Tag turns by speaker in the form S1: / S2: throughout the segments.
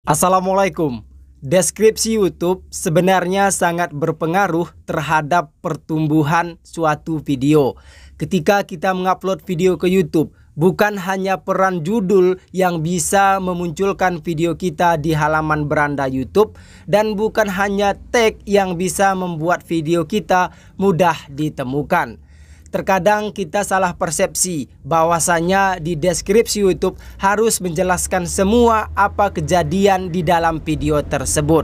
S1: Assalamualaikum. Deskripsi YouTube sebenarnya sangat berpengaruh terhadap pertumbuhan suatu video. Ketika kita mengupload video ke YouTube, bukan hanya peran judul yang bisa memunculkan video kita di halaman beranda YouTube, dan bukan hanya tag yang bisa membuat video kita mudah ditemukan. Terkadang kita salah persepsi bahwasanya di deskripsi YouTube harus menjelaskan semua apa kejadian di dalam video tersebut.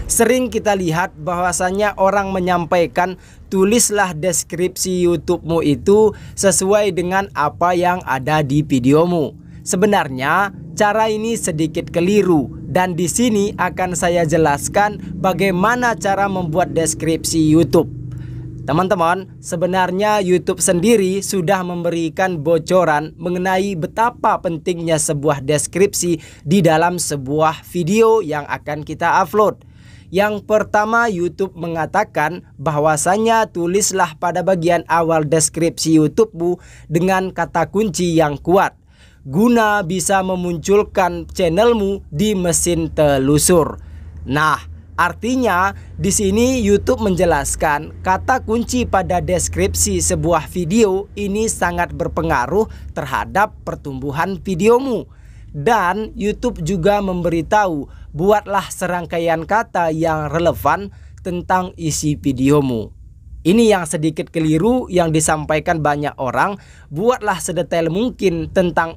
S1: Sering kita lihat bahwasanya orang menyampaikan, tulislah deskripsi YouTube-mu itu sesuai dengan apa yang ada di videomu. Sebenarnya cara ini sedikit keliru, dan di sini akan saya jelaskan bagaimana cara membuat deskripsi YouTube. Teman-teman, sebenarnya YouTube sendiri sudah memberikan bocoran mengenai betapa pentingnya sebuah deskripsi di dalam sebuah video yang akan kita upload. Yang pertama, YouTube mengatakan bahwasanya tulislah pada bagian awal deskripsi YouTube-mu dengan kata kunci yang kuat, guna bisa memunculkan channelmu di mesin telusur. Nah, artinya di sini YouTube menjelaskan kata kunci pada deskripsi sebuah video ini sangat berpengaruh terhadap pertumbuhan videomu. Dan YouTube juga memberitahu, buatlah serangkaian kata yang relevan tentang isi videomu. Ini yang sedikit keliru yang disampaikan banyak orang. Buatlah sedetail mungkin tentang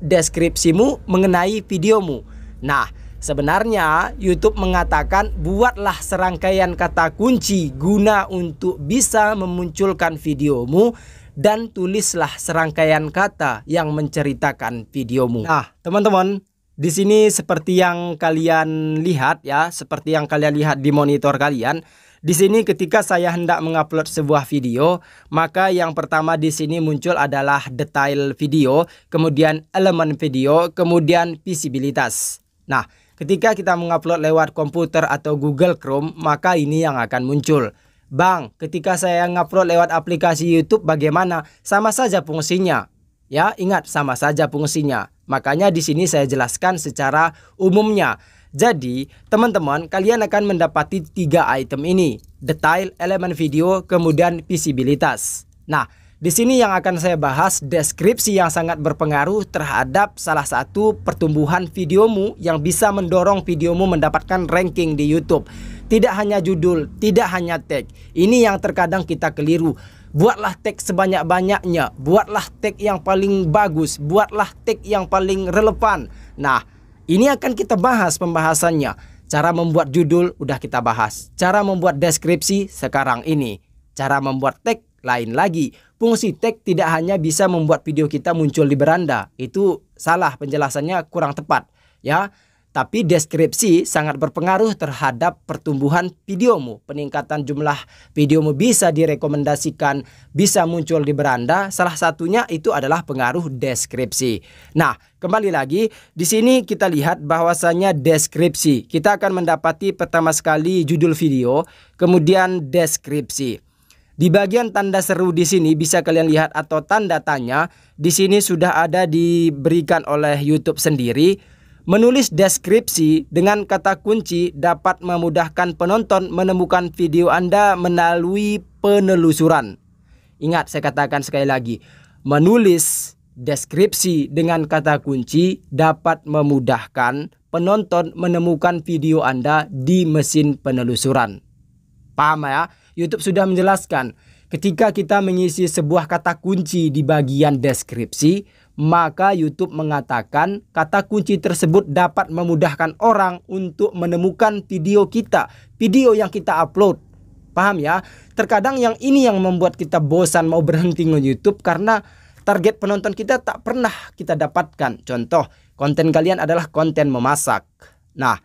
S1: deskripsimu mengenai videomu. Nah, sebenarnya YouTube mengatakan buatlah serangkaian kata kunci guna untuk bisa memunculkan videomu, dan tulislah serangkaian kata yang menceritakan videomu. Nah, teman-teman, di sini seperti yang kalian lihat ya, seperti yang kalian lihat di monitor kalian. Di sini ketika saya hendak mengupload sebuah video, maka yang pertama di sini muncul adalah detail video, kemudian elemen video, kemudian visibilitas. Nah, ketika kita mengupload lewat komputer atau Google Chrome, maka ini yang akan muncul. Bang, ketika saya ngupload lewat aplikasi YouTube bagaimana? Sama saja fungsinya. Ya, ingat, sama saja fungsinya. Makanya di sini saya jelaskan secara umumnya. Jadi, teman-teman, kalian akan mendapati 3 item ini: detail, elemen video, kemudian visibilitas. Nah, di sini yang akan saya bahas deskripsi yang sangat berpengaruh terhadap salah satu pertumbuhan videomu yang bisa mendorong videomu mendapatkan ranking di YouTube. Tidak hanya judul, tidak hanya tag. Ini yang terkadang kita keliru. Buatlah tag sebanyak-banyaknya, buatlah tag yang paling bagus, buatlah tag yang paling relevan. Nah, ini akan kita bahas pembahasannya. Cara membuat judul udah kita bahas. Cara membuat deskripsi sekarang ini. Cara membuat tag lain lagi. Fungsi tag tidak hanya bisa membuat video kita muncul di beranda. Itu salah, penjelasannya kurang tepat ya. Tapi deskripsi sangat berpengaruh terhadap pertumbuhan videomu. Peningkatan jumlah videomu bisa direkomendasikan, bisa muncul di beranda. Salah satunya itu adalah pengaruh deskripsi. Nah, kembali lagi di sini kita lihat bahwasanya deskripsi. Kita akan mendapati pertama sekali judul video, kemudian deskripsi. Di bagian tanda seru di sini bisa kalian lihat, atau tanda tanya. Di sini sudah ada diberikan oleh YouTube sendiri. Menulis deskripsi dengan kata kunci dapat memudahkan penonton menemukan video Anda melalui penelusuran. Ingat, saya katakan sekali lagi. Menulis deskripsi dengan kata kunci dapat memudahkan penonton menemukan video Anda di mesin penelusuran. Paham ya? YouTube sudah menjelaskan. Ketika kita mengisi sebuah kata kunci di bagian deskripsi, maka YouTube mengatakan kata kunci tersebut dapat memudahkan orang untuk menemukan video kita, video yang kita upload. Paham ya? Terkadang yang ini yang membuat kita bosan mau berhenti nge-YouTube karena target penonton kita tak pernah kita dapatkan. Contoh, konten kalian adalah konten memasak. Nah,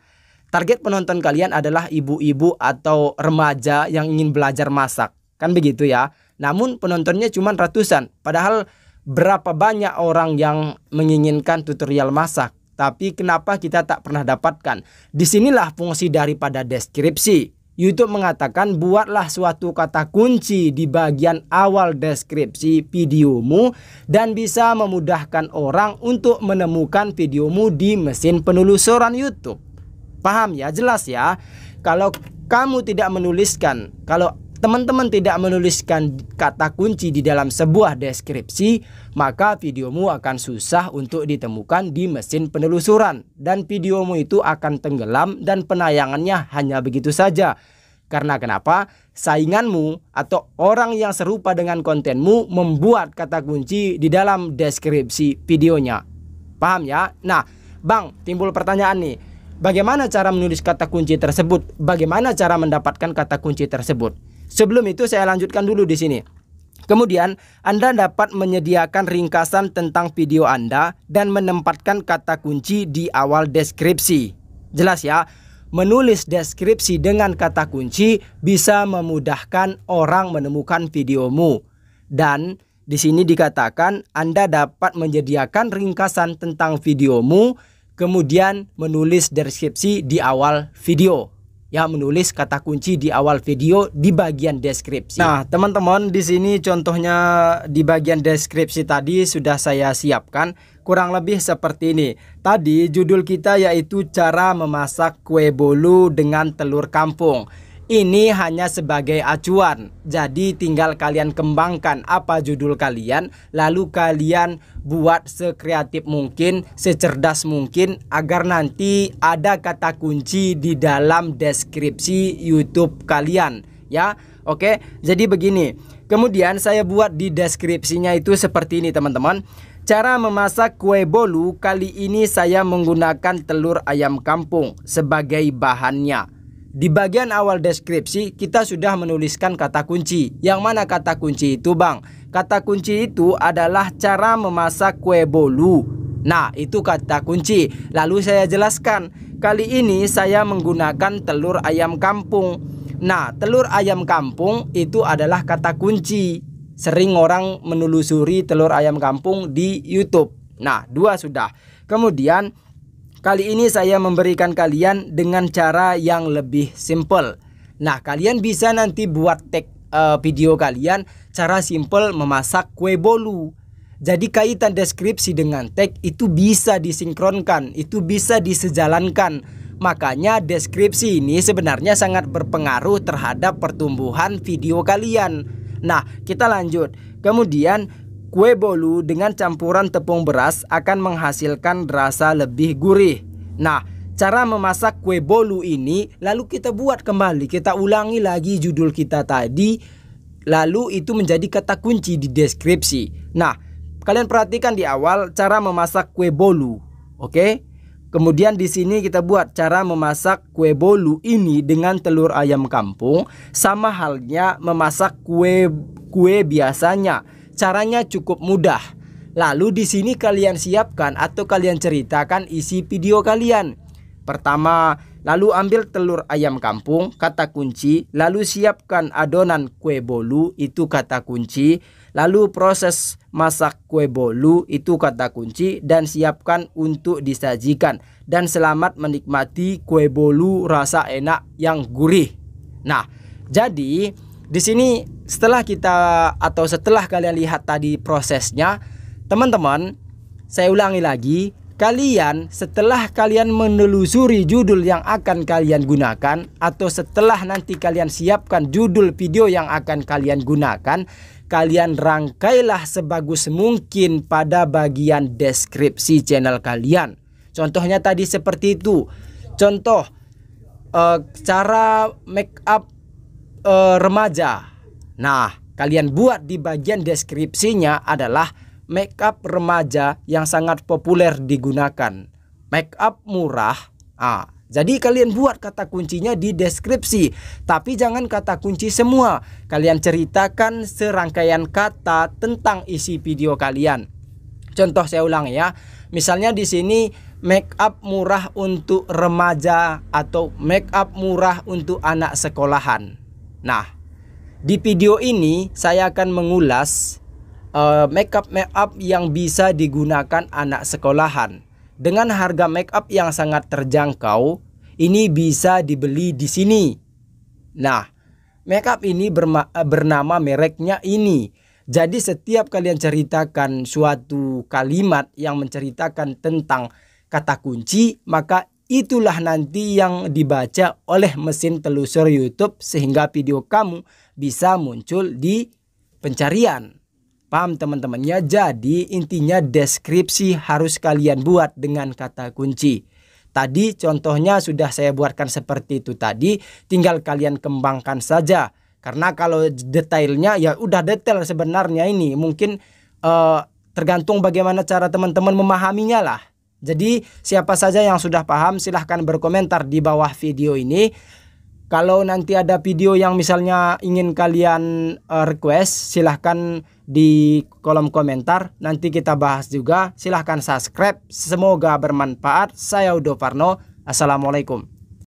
S1: target penonton kalian adalah ibu-ibu atau remaja yang ingin belajar masak. Kan begitu ya. Namun penontonnya cuma ratusan. Padahal berapa banyak orang yang menginginkan tutorial masak. Tapi kenapa kita tak pernah dapatkan? Disinilah fungsi daripada deskripsi. YouTube mengatakan buatlah suatu kata kunci di bagian awal deskripsi videomu dan bisa memudahkan orang untuk menemukan videomu di mesin penelusuran YouTube. Paham ya? Jelas ya? Kalau kamu tidak menuliskan, kalau teman-teman tidak menuliskan kata kunci di dalam sebuah deskripsi, maka videomu akan susah untuk ditemukan di mesin penelusuran. Dan videomu itu akan tenggelam dan penayangannya hanya begitu saja. Karena kenapa? Sainganmu atau orang yang serupa dengan kontenmu membuat kata kunci di dalam deskripsi videonya. Paham ya? Nah, Bang, timbul pertanyaan nih. Bagaimana cara menulis kata kunci tersebut? Bagaimana cara mendapatkan kata kunci tersebut? Sebelum itu saya lanjutkan dulu di sini. Kemudian Anda dapat menyediakan ringkasan tentang video Anda dan menempatkan kata kunci di awal deskripsi. Jelas ya? Menulis deskripsi dengan kata kunci bisa memudahkan orang menemukan videomu. Dan di sini dikatakan Anda dapat menyediakan ringkasan tentang videomu, kemudian menulis deskripsi di awal video. Ya, menulis kata kunci di awal video di bagian deskripsi. Nah, teman-teman, di sini contohnya di bagian deskripsi tadi sudah saya siapkan kurang lebih seperti ini. Tadi judul kita yaitu cara memasak kue bolu dengan telur kampung. Ini hanya sebagai acuan, jadi tinggal kalian kembangkan apa judul kalian, lalu kalian buat sekreatif mungkin, secerdas mungkin, agar nanti ada kata kunci di dalam deskripsi YouTube kalian. Ya, oke. Jadi begini, kemudian saya buat di deskripsinya itu seperti ini teman-teman. Cara memasak kue bolu, kali ini saya menggunakan telur ayam kampung sebagai bahannya. Di bagian awal deskripsi kita sudah menuliskan kata kunci. Yang mana kata kunci itu, Bang? Kata kunci itu adalah cara memasak kue bolu. Nah, itu kata kunci. Lalu saya jelaskan, kali ini saya menggunakan telur ayam kampung. Nah, telur ayam kampung itu adalah kata kunci. Sering orang menelusuri telur ayam kampung di YouTube. Nah, 2 sudah. Kemudian kali ini saya memberikan kalian dengan cara yang lebih simple. Nah, kalian bisa nanti buat tag video kalian cara simple memasak kue bolu. Jadi kaitan deskripsi dengan tag itu bisa disinkronkan, itu bisa disejalankan. Makanya deskripsi ini sebenarnya sangat berpengaruh terhadap pertumbuhan video kalian. Nah, kita lanjut. Kemudian kue bolu dengan campuran tepung beras akan menghasilkan rasa lebih gurih. Nah, cara memasak kue bolu ini lalu kita buat kembali, kita ulangi lagi judul kita tadi, lalu itu menjadi kata kunci di deskripsi. Nah, kalian perhatikan di awal cara memasak kue bolu, oke? Kemudian di sini kita buat cara memasak kue bolu ini dengan telur ayam kampung, sama halnya memasak kue biasanya. Caranya cukup mudah. Lalu di sini kalian siapkan atau kalian ceritakan isi video kalian. Pertama, lalu ambil telur ayam kampung, kata kunci. Lalu siapkan adonan kue bolu, itu kata kunci. Lalu proses masak kue bolu, itu kata kunci. Dan siapkan untuk disajikan. Dan selamat menikmati kue bolu rasa enak yang gurih. Nah, jadi di sini setelah kalian lihat tadi prosesnya, teman-teman, saya ulangi lagi, kalian setelah kalian menelusuri judul yang akan kalian gunakan, atau setelah nanti kalian siapkan judul video yang akan kalian gunakan, kalian rangkailah sebagus mungkin pada bagian deskripsi channel kalian. Contohnya tadi seperti itu. Contoh cara make up remaja. Nah, kalian buat di bagian deskripsinya adalah make up remaja yang sangat populer digunakan, make up murah. Jadi kalian buat kata kuncinya di deskripsi, tapi jangan kata kunci semua. Kalian ceritakan serangkaian kata tentang isi video kalian. Contoh saya ulang ya. Misalnya di sini make up murah untuk remaja atau make up murah untuk anak sekolahan. Nah, di video ini saya akan mengulas make up yang bisa digunakan anak sekolahan dengan harga make up yang sangat terjangkau. Ini bisa dibeli di sini. Nah, make up ini bernama mereknya ini. Jadi setiap kalian ceritakan suatu kalimat yang menceritakan tentang kata kunci, maka itulah nanti yang dibaca oleh mesin telusur YouTube sehingga video kamu bisa muncul di pencarian. Paham teman-teman ya? Jadi intinya deskripsi harus kalian buat dengan kata kunci. Tadi contohnya sudah saya buatkan seperti itu tadi, tinggal kalian kembangkan saja. Karena kalau detailnya ya udah detail sebenarnya ini. Mungkin tergantung bagaimana cara teman-teman memahaminya lah. Jadi siapa saja yang sudah paham silahkan berkomentar di bawah video ini. Kalau nanti ada video yang misalnya ingin kalian request, silahkan di kolom komentar. Nanti kita bahas juga. Silahkan subscribe. Semoga bermanfaat. Saya Udo Farno. Assalamualaikum.